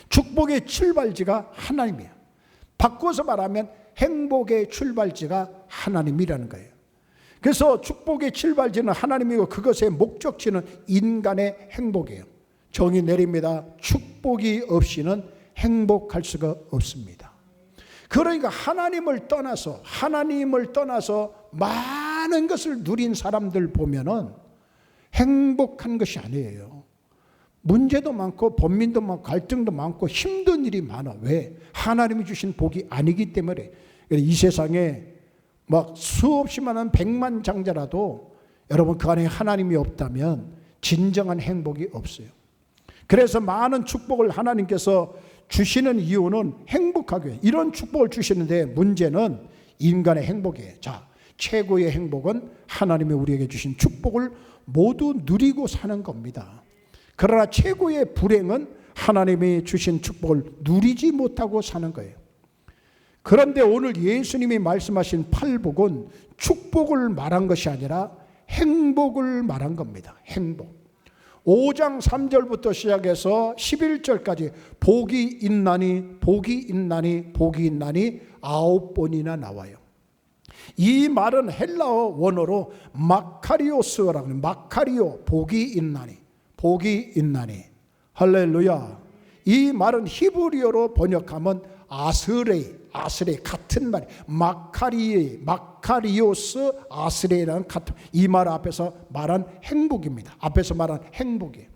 Speaker 1: 축복의 출발지가 하나님이에요. 바꿔서 말하면 행복의 출발지가 하나님이라는 거예요. 그래서 축복의 출발지는 하나님이고, 그것의 목적지는 인간의 행복이에요. 정이 내립니다. 축복이 없이는 행복할 수가 없습니다. 그러니까 하나님을 떠나서 많은 것을 누린 사람들 보면은 행복한 것이 아니에요. 문제도 많고 번민도 많고 갈등도 많고 힘든 일이 많아. 왜? 하나님이 주신 복이 아니기 때문에. 이 세상에 막 수없이 많은 백만장자라도 여러분 그 안에 하나님이 없다면 진정한 행복이 없어요. 그래서 많은 축복을 하나님께서 주시는 이유는 행복하기 위해. 이런 축복을 주시는데 문제는 인간의 행복이에요. 자, 최고의 행복은 하나님이 우리에게 주신 축복을 모두 누리고 사는 겁니다. 그러나 최고의 불행은 하나님이 주신 축복을 누리지 못하고 사는 거예요. 그런데 오늘 예수님이 말씀하신 팔복은 축복을 말한 것이 아니라 행복을 말한 겁니다. 행복. 5장 3절부터 시작해서 11절까지 복이 있나니 복이 있나니 복이 있나니 9번이나 나와요. 이 말은 헬라어 원어로 마카리오스라고 해요. 마카리오, 복이 있나니 복이 있나니. 할렐루야. 이 말은 히브리어로 번역하면 아스레이 같은 말이 마카리오스 아스레이라는 같은 이 말 앞에서 말한 행복입니다. 앞에서 말한 행복이에요.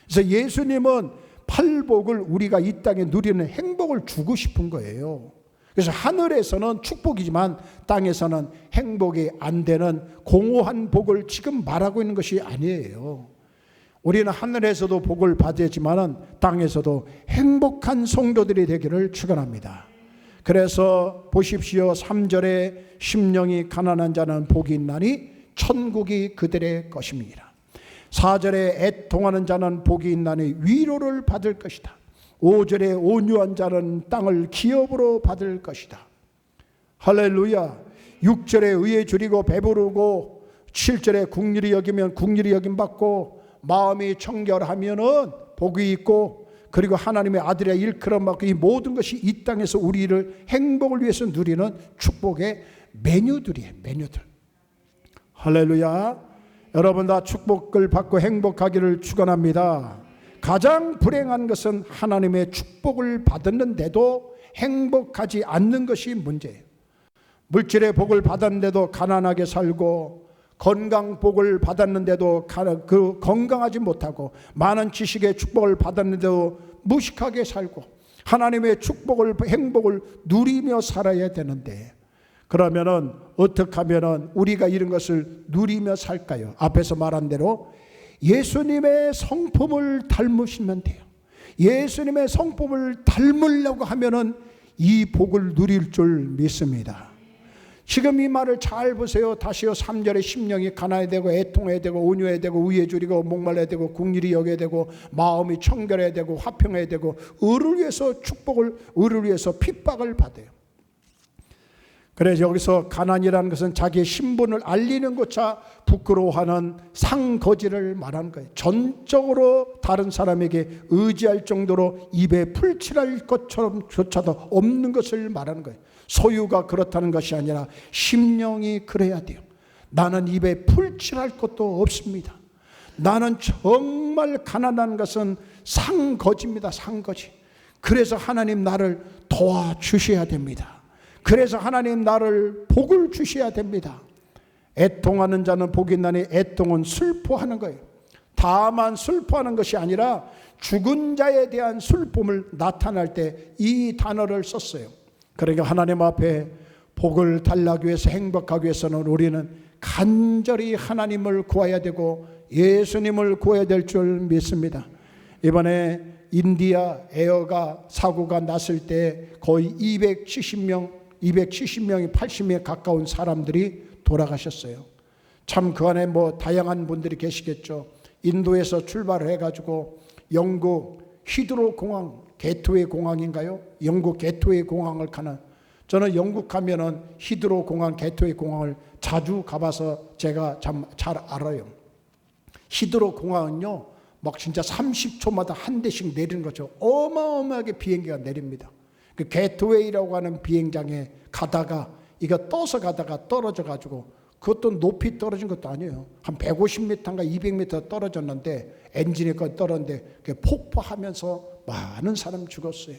Speaker 1: 그래서 예수님은 팔복을 우리가 이 땅에 누리는 행복을 주고 싶은 거예요. 그래서 하늘에서는 축복이지만 땅에서는 행복이 안 되는 공허한 복을 지금 말하고 있는 것이 아니에요. 우리는 하늘에서도 복을 받았지만 땅에서도 행복한 성도들이 되기를 축원합니다. 그래서 보십시오. 3절에 심령이 가난한 자는 복이 있나니 천국이 그들의 것입니다. 4절에 애통하는 자는 복이 있나니 위로를 받을 것이다. 5절에 온유한 자는 땅을 기업으로 받을 것이다. 할렐루야. 6절에 의에 줄이고 배부르고 7절에 국률이 여기면 국률이 여김받고 마음이 청결하면은 복이 있고 그리고 하나님의 아들의 일컬음 받고 이 모든 것이 이 땅에서 우리를 행복을 위해서 누리는 축복의 메뉴들이에요. 메뉴들. 할렐루야. 여러분 다 축복을 받고 행복하기를 축원합니다. 가장 불행한 것은 하나님의 축복을 받았는데도 행복하지 않는 것이 문제예요. 물질의 복을 받았는데도 가난하게 살고 건강 복을 받았는데도 건강하지 못하고 많은 지식의 축복을 받았는데도 무식하게 살고 하나님의 축복을 행복을 누리며 살아야 되는데 그러면은 어떻게 하면은 우리가 이런 것을 누리며 살까요? 앞에서 말한 대로 예수님의 성품을 닮으시면 돼요. 예수님의 성품을 닮으려고 하면은 이 복을 누릴 줄 믿습니다. 지금 이 말을 잘 보세요. 다시요. 3절에 심령이 가난해야 되고 애통해야 되고 온유해야 되고 의에 줄이고 목말라야 되고 국률이 여겨야 되고 마음이 청결해야 되고 화평해야 되고 의를 위해서 축복을 의를 위해서 핍박을 받아요. 그래서 여기서 가난이라는 것은 자기의 신분을 알리는 것차 부끄러워하는 상거지를 말하는 거예요. 전적으로 다른 사람에게 의지할 정도로 입에 풀칠할 것처럼조차도 없는 것을 말하는 거예요. 소유가 그렇다는 것이 아니라 심령이 그래야 돼요. 나는 입에 풀칠할 것도 없습니다. 나는 정말 가난한 것은 상거지입니다. 상거지. 그래서 하나님 나를 도와주셔야 됩니다. 그래서 하나님 나를 복을 주셔야 됩니다. 애통하는 자는 복이 있나니 애통은 슬퍼하는 거예요. 다만 슬퍼하는 것이 아니라 죽은 자에 대한 슬픔을 나타낼 때 이 단어를 썼어요. 그러니까 하나님 앞에 복을 달라기 위해서 행복하기 위해서는 우리는 간절히 하나님을 구해야 되고 예수님을 구해야 될 줄 믿습니다. 이번에 인디아 에어가 사고가 났을 때 거의 270명이 80명에 가까운 사람들이 돌아가셨어요. 참 그 안에 뭐 다양한 분들이 계시겠죠. 인도에서 출발을 해가지고 영국 히드로 공항 게트웨이 공항인가요? 영국 게트웨이 공항을 가는, 저는 영국 가면은 히드로 공항 게트웨이 공항을 자주 가봐서 제가 잘 알아요. 히드로 공항은요 막 진짜 30초마다 한 대씩 내리는 거죠. 어마어마하게 비행기가 내립니다. 그 게트웨이라고 하는 비행장에 가다가 이거 떠서 가다가 떨어져 가지고, 그것도 높이 떨어진 것도 아니에요. 한 150m인가 200m 떨어졌는데 엔진이 떨어졌는데 폭파하면서 많은 사람 죽었어요.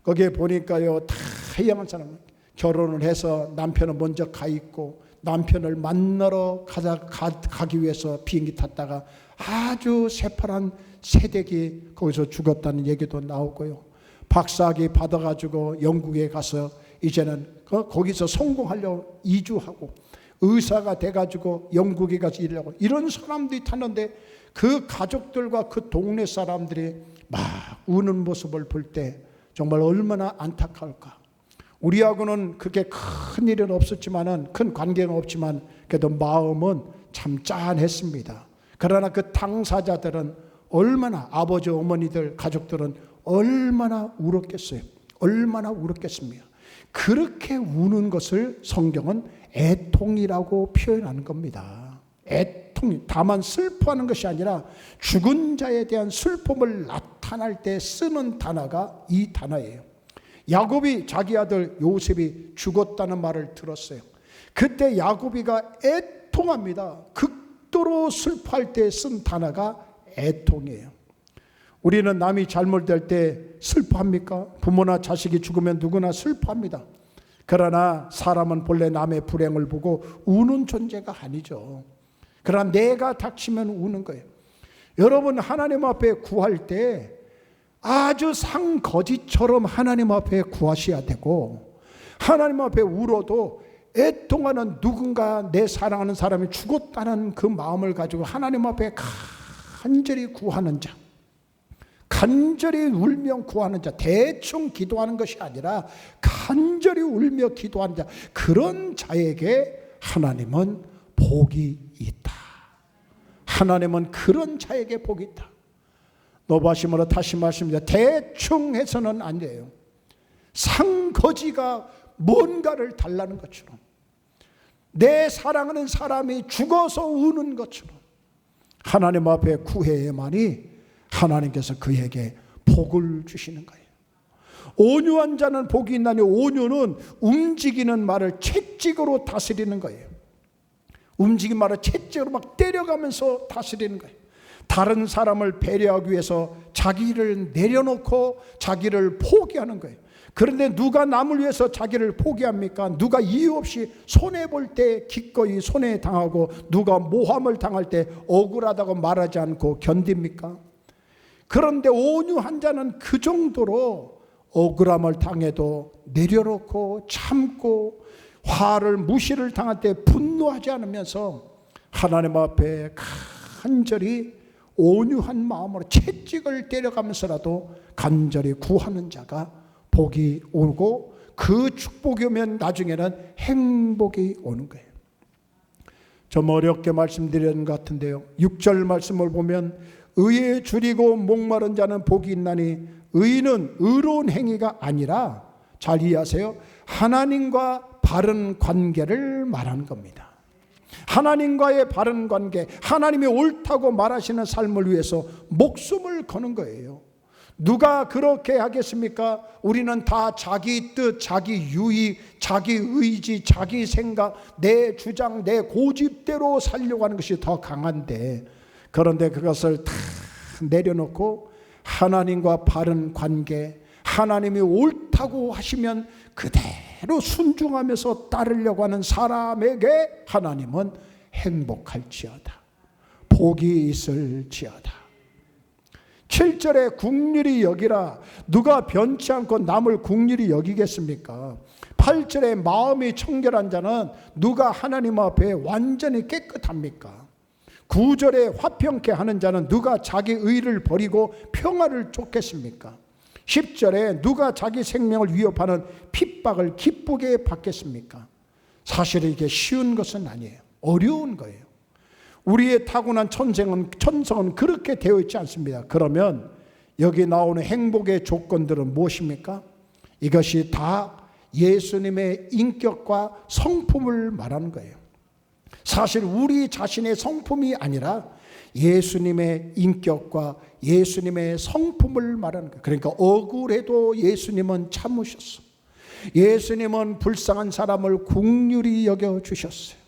Speaker 1: 거기에 보니까요 다양한 사람, 결혼을 해서 남편은 먼저 가 있고 남편을 만나러 가기 위해서 비행기 탔다가 아주 새파란 세댁이 거기서 죽었다는 얘기도 나오고요. 박사학위 받아가지고 영국에 가서 이제는 거기서 성공하려고 이주하고 의사가 돼가지고 영국에 가서 일하고 이런 사람들이 타는데 그 가족들과 그 동네 사람들이 막 우는 모습을 볼 때 정말 얼마나 안타까울까. 우리하고는 그게 큰 일은 없었지만은, 큰 관계는 없지만 그래도 마음은 참 짠했습니다. 그러나 그 당사자들은 얼마나, 아버지 어머니들 가족들은 얼마나 울었겠어요. 얼마나 울었겠습니까. 그렇게 우는 것을 성경은 애통이라고 표현하는 겁니다. 애통, 다만 슬퍼하는 것이 아니라 죽은 자에 대한 슬픔을 나타날 때 쓰는 단어가 이 단어예요. 야곱이 자기 아들 요셉이 죽었다는 말을 들었어요. 그때 야곱이가 애통합니다. 극도로 슬퍼할 때 쓴 단어가 애통이에요. 우리는 남이 잘못될 때 슬퍼합니까? 부모나 자식이 죽으면 누구나 슬퍼합니다. 그러나 사람은 본래 남의 불행을 보고 우는 존재가 아니죠. 그러나 내가 닥치면 우는 거예요. 여러분, 하나님 앞에 구할 때 아주 상거지처럼 하나님 앞에 구하셔야 되고, 하나님 앞에 울어도 애통하는 누군가, 내 사랑하는 사람이 죽었다는 그 마음을 가지고 하나님 앞에 간절히 구하는 자, 간절히 울며 구하는 자, 대충 기도하는 것이 아니라 간절히 울며 기도하는 자, 그런 자에게 하나님은 복이 있다. 하나님은 그런 자에게 복이 있다. 노바심으로 다시 말씀드립니다. 대충 해서는 안 돼요. 상거지가 뭔가를 달라는 것처럼, 내 사랑하는 사람이 죽어서 우는 것처럼 하나님 앞에 구해야만이 하나님께서 그에게 복을 주시는 거예요. 온유한 자는 복이 있나니, 온유는 움직이는 말을 채찍으로 다스리는 거예요. 움직이는 말을 채찍으로 막 때려가면서 다스리는 거예요. 다른 사람을 배려하기 위해서 자기를 내려놓고 자기를 포기하는 거예요. 그런데 누가 남을 위해서 자기를 포기합니까? 누가 이유 없이 손해볼 때 기꺼이 손해당하고, 누가 모함을 당할 때 억울하다고 말하지 않고 견딥니까? 그런데 온유한 자는 그 정도로 억울함을 당해도 내려놓고 참고, 화를 무시를 당할 때 분노하지 않으면서 하나님 앞에 간절히 온유한 마음으로 채찍을 때려가면서라도 간절히 구하는 자가 복이 오고, 그 축복이 오면 나중에는 행복이 오는 거예요. 좀 어렵게 말씀드리는 것 같은데요, 6절 말씀을 보면 의에 줄이고 목마른 자는 복이 있나니, 의는 의로운 행위가 아니라, 잘 이해하세요, 하나님과 바른 관계를 말하는 겁니다. 하나님과의 바른 관계, 하나님이 옳다고 말하시는 삶을 위해서 목숨을 거는 거예요. 누가 그렇게 하겠습니까? 우리는 다 자기 뜻, 자기 유익, 자기 의지, 자기 생각, 내 주장, 내 고집대로 살려고 하는 것이 더 강한데, 그런데 그것을 다 내려놓고 하나님과 바른 관계, 하나님이 옳다고 하시면 그대로 순종하면서 따르려고 하는 사람에게 하나님은 행복할지어다, 복이 있을지어다. 7절에 국률이 여기라, 누가 변치 않고 남을 국률이 여기겠습니까? 8절에 마음이 청결한 자는 누가 하나님 앞에 완전히 깨끗합니까? 9절에 화평케 하는 자는 누가 자기 의를 버리고 평화를 쫓겠습니까? 10절에 누가 자기 생명을 위협하는 핍박을 기쁘게 받겠습니까? 사실 이게 쉬운 것은 아니에요. 어려운 거예요. 우리의 타고난 천성은 그렇게 되어 있지 않습니다. 그러면 여기 나오는 행복의 조건들은 무엇입니까? 이것이 다 예수님의 인격과 성품을 말하는 거예요. 사실 우리 자신의 성품이 아니라 예수님의 인격과 예수님의 성품을 말하는 거예요. 그러니까 억울해도 예수님은 참으셨어. 예수님은 불쌍한 사람을 긍휼히 여겨주셨어요.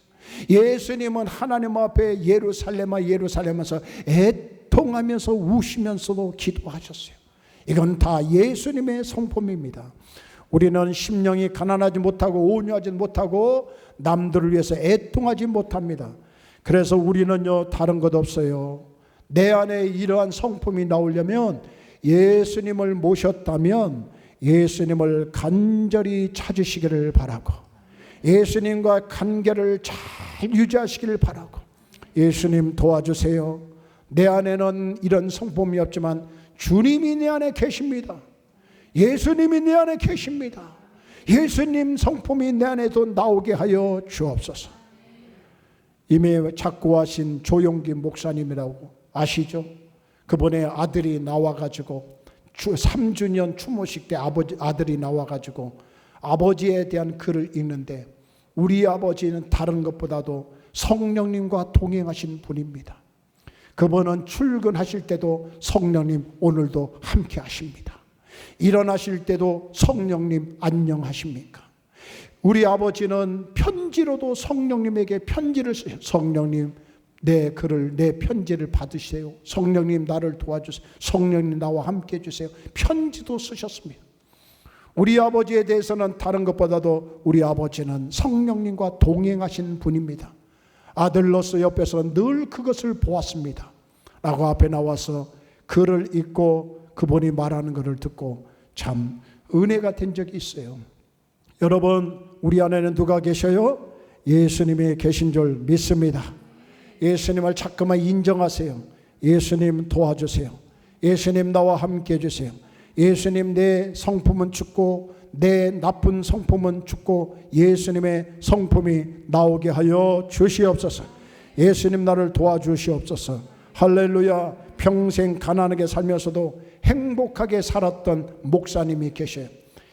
Speaker 1: 예수님은 하나님 앞에 예루살렘에서 애통하면서 우시면서도 기도하셨어요. 이건 다 예수님의 성품입니다. 우리는 심령이 가난하지 못하고 온유하지 못하고 남들을 위해서 애통하지 못합니다. 그래서 우리는요, 다른 것 없어요. 내 안에 이러한 성품이 나오려면 예수님을 모셨다면 예수님을 간절히 찾으시기를 바라고, 예수님과 관계를 잘 유지하시기를 바라고, 예수님 도와주세요. 내 안에는 이런 성품이 없지만 주님이 내 안에 계십니다. 예수님이 내 안에 계십니다. 예수님 성품이 내 안에도 나오게 하여 주옵소서. 이미 작고하신 조용기 목사님이라고 아시죠? 그분의 아들이 나와가지고 3주년 추모식 때 아들이 나와가지고 아버지에 대한 글을 읽는데, 우리 아버지는 다른 것보다도 성령님과 동행하신 분입니다. 그분은 출근하실 때도 성령님 오늘도 함께 하십니다. 일어나실 때도 성령님 안녕하십니까? 우리 아버지는 편지로도 성령님에게 편지를 쓰세요. 성령님 내 글을, 내 편지를 받으세요. 성령님 나를 도와주세요. 성령님 나와 함께 해주세요. 편지도 쓰셨습니다. 우리 아버지에 대해서는 다른 것보다도 우리 아버지는 성령님과 동행하신 분입니다. 아들로서 옆에서 늘 그것을 보았습니다 라고 앞에 나와서 글을 읽고 그분이 말하는 것을 듣고 참 은혜가 된 적이 있어요. 여러분, 우리 안에는 누가 계셔요? 예수님이 계신 줄 믿습니다. 예수님을 자꾸만 인정하세요. 예수님 도와주세요. 예수님 나와 함께 해주세요. 예수님 내 성품은 죽고 내 나쁜 성품은 죽고 예수님의 성품이 나오게 하여 주시옵소서. 예수님 나를 도와주시옵소서. 할렐루야. 평생 가난하게 살면서도 행복하게 살았던 목사님이 계셔요.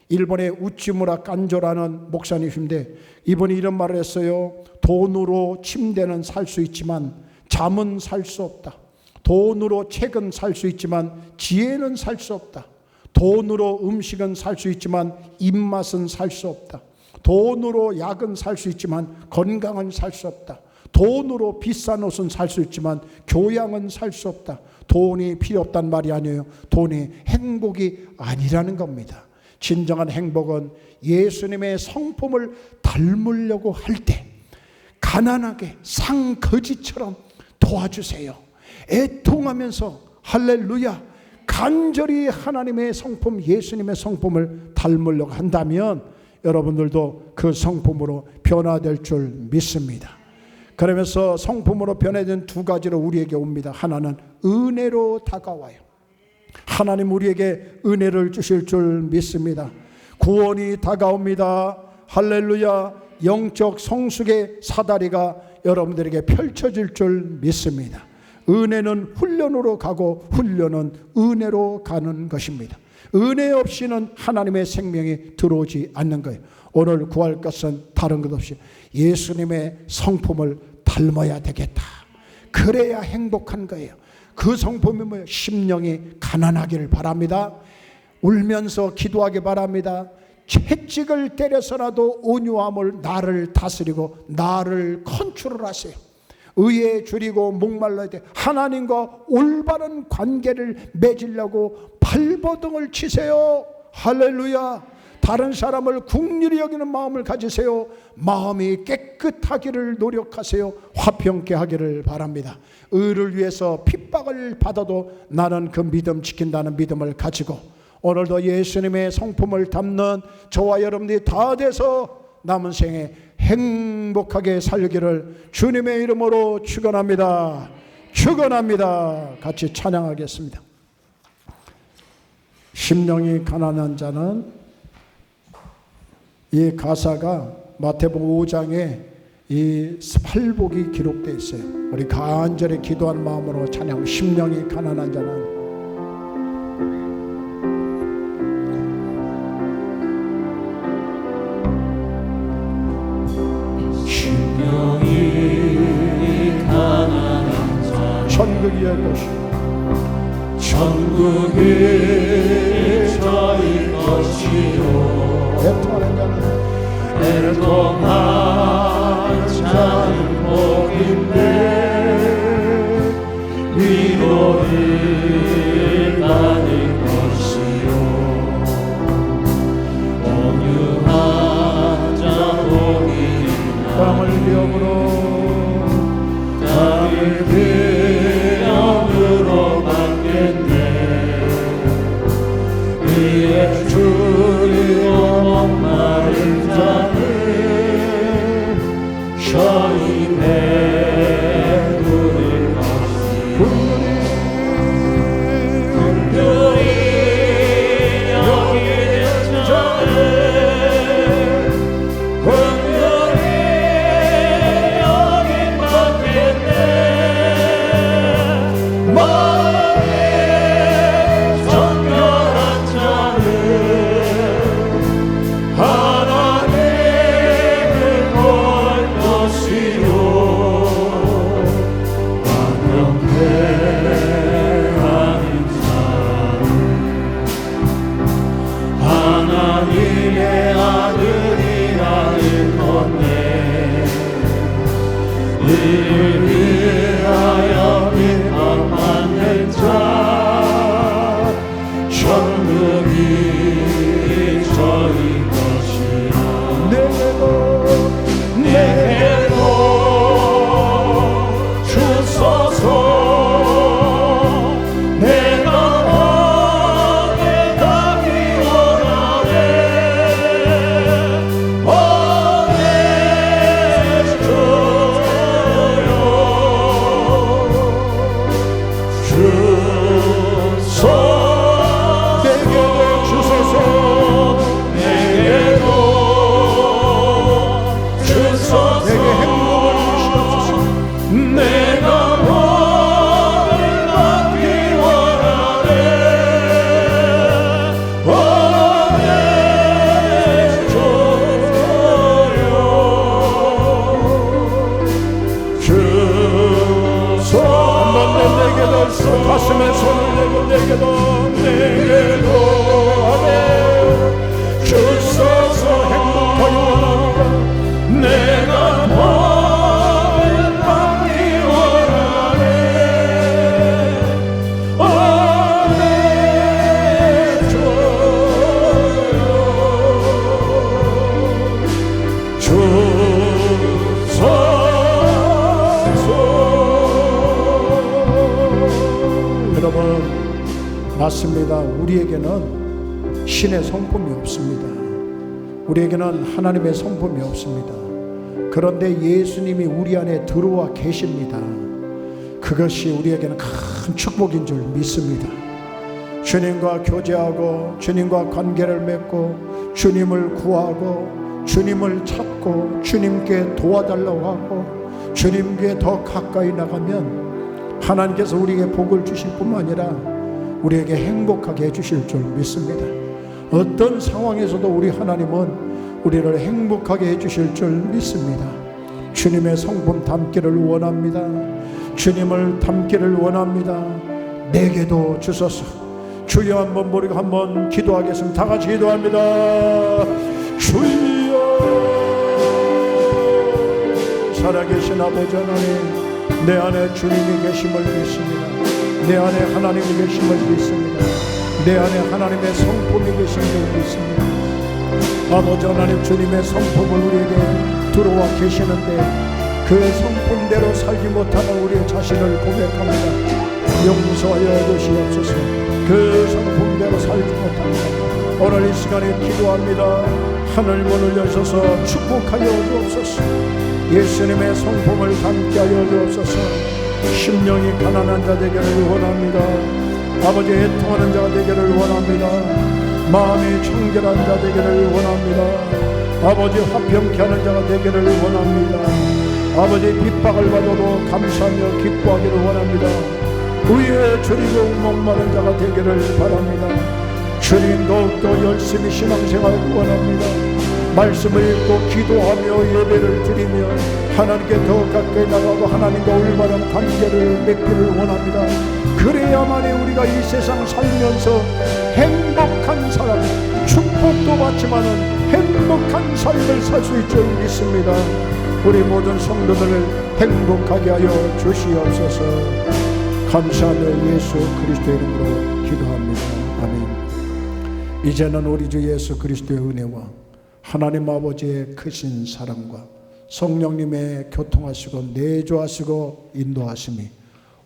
Speaker 1: 일본의 우치무라 깐조라는 목사님인데 이분이 이런 말을 했어요. 돈으로 침대는 살 수 있지만 잠은 살 수 없다. 돈으로 책은 살 수 있지만 지혜는 살 수 없다. 돈으로 음식은 살 수 있지만 입맛은 살 수 없다. 돈으로 약은 살 수 있지만 건강은 살 수 없다. 돈으로 비싼 옷은 살 수 있지만 교양은 살 수 없다. 돈이 필요 없단 말이 아니에요. 돈이 행복이 아니라는 겁니다. 진정한 행복은 예수님의 성품을 닮으려고 할 때 가난하게 상거지처럼 도와주세요. 애통하면서 할렐루야 간절히 하나님의 성품, 예수님의 성품을 닮으려고 한다면 여러분들도 그 성품으로 변화될 줄 믿습니다. 그러면서 성품으로 변화된 두 가지로 우리에게 옵니다. 하나는 은혜로 다가와요. 하나님 우리에게 은혜를 주실 줄 믿습니다. 구원이 다가옵니다. 할렐루야. 영적 성숙의 사다리가 여러분들에게 펼쳐질 줄 믿습니다. 은혜는 훈련으로 가고 훈련은 은혜로 가는 것입니다. 은혜 없이는 하나님의 생명이 들어오지 않는 거예요. 오늘 구할 것은 다른 것 없이 예수님의 성품을 닮아야 되겠다. 그래야 행복한 거예요. 그 성품이 뭐예요? 심령이 가난하기를 바랍니다. 울면서 기도하기 바랍니다. 채찍을 때려서라도 온유함을 나를 다스리고 나를 컨트롤하세요. 의에 줄이고 목말라야 돼. 하나님과 올바른 관계를 맺으려고 발버둥을 치세요. 할렐루야. 다른 사람을 긍휼히 여기는 마음을 가지세요. 마음이 깨끗하기를 노력하세요. 화평케 하기를 바랍니다. 의를 위해서 핍박을 받아도 나는 그 믿음 지킨다는 믿음을 가지고 오늘도 예수님의 성품을 담는 저와 여러분들이 다 돼서 남은 생에 행복하게 살기를 주님의 이름으로 축원합니다. 축원합니다. 같이 찬양하겠습니다. 심령이 가난한 자는, 이 가사가 마태복음 5장에 이 팔복이 기록되어 있어요. 우리 간절히 기도한 마음으로 찬양. 심령이 가난한 자는 천국이 것이요
Speaker 2: 천국이 저희 것이요 애통한 자는 복인데 위로를 받을 것이요 온유한 자 복이나
Speaker 1: 땅을 기업으로
Speaker 2: 땅을 기업으로
Speaker 1: 맞습니다. 우리에게는 신의 성품이 없습니다. 우리에게는 하나님의 성품이 없습니다. 그런데 예수님이 우리 안에 들어와 계십니다. 그것이 우리에게는 큰 축복인 줄 믿습니다. 주님과 교제하고 주님과 관계를 맺고 주님을 구하고 주님을 찾고 주님께 도와달라고 하고 주님께 더 가까이 나가면 하나님께서 우리에게 복을 주실 뿐만 아니라 우리에게 행복하게 해주실 줄 믿습니다. 어떤 상황에서도 우리 하나님은 우리를 행복하게 해주실 줄 믿습니다. 주님의 성품 담기를 원합니다. 주님을 담기를 원합니다. 내게도 주소서. 주여 한번 우리가 한번 기도하겠습니다. 다 같이 기도합니다. 주여, 살아계신 아버지 하나님, 내 안에 주님이 계심을 믿습니다. 내 안에 하나님이 계심을 믿습니다. 내 안에 하나님의 성품이 계심을 믿습니다. 아버지 하나님, 주님의 성품을 우리에게 들어와 계시는데 그 성품대로 살지 못하는 우리의 자신을 고백합니다. 용서하여 주시옵소서. 그 성품대로 살지 못합니다. 오늘 이 시간에 기도합니다. 하늘 문을 여셔서 축복하여 주옵소서. 예수님의 성품을 담게 하여 주옵소서. 심령이 가난한 자 되기를 원합니다. 아버지 애통하는 자가 되기를 원합니다. 마음이 청결한 자 되기를 원합니다. 아버지 화평케 하는 자가 되기를 원합니다. 아버지 핍박을 받아도 감사하며 기뻐하기를 원합니다. 의에 줄이고 목마른 자가 되기를 바랍니다. 주님 더욱더 열심히 신앙생활을 원합니다. 말씀을 읽고 기도하며 예배를 드리며 하나님께 더 가까이 나가고 하나님과 올바른 관계를 맺기를 원합니다. 그래야만이 우리가 이 세상 살면서 행복한 사람, 축복도 받지만은 행복한 삶을 살 수 있을 줄 믿습니다. 우리 모든 성도들을 행복하게 하여 주시옵소서. 감사하며 예수 그리스도의 이름으로 기도합니다. 아멘. 이제는 우리 주 예수 그리스도의 은혜와 하나님 아버지의 크신 사랑과 성령님의 교통하시고 내조하시고 인도하심이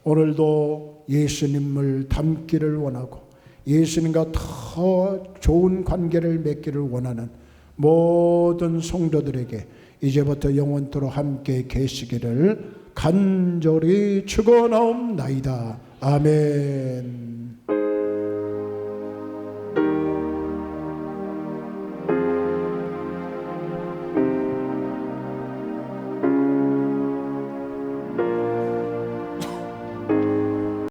Speaker 1: 오늘도 예수님을 닮기를 원하고 예수님과 더 좋은 관계를 맺기를 원하는 모든 성도들에게 이제부터 영원토록 함께 계시기를 간절히 축원하옵나이다. 아멘.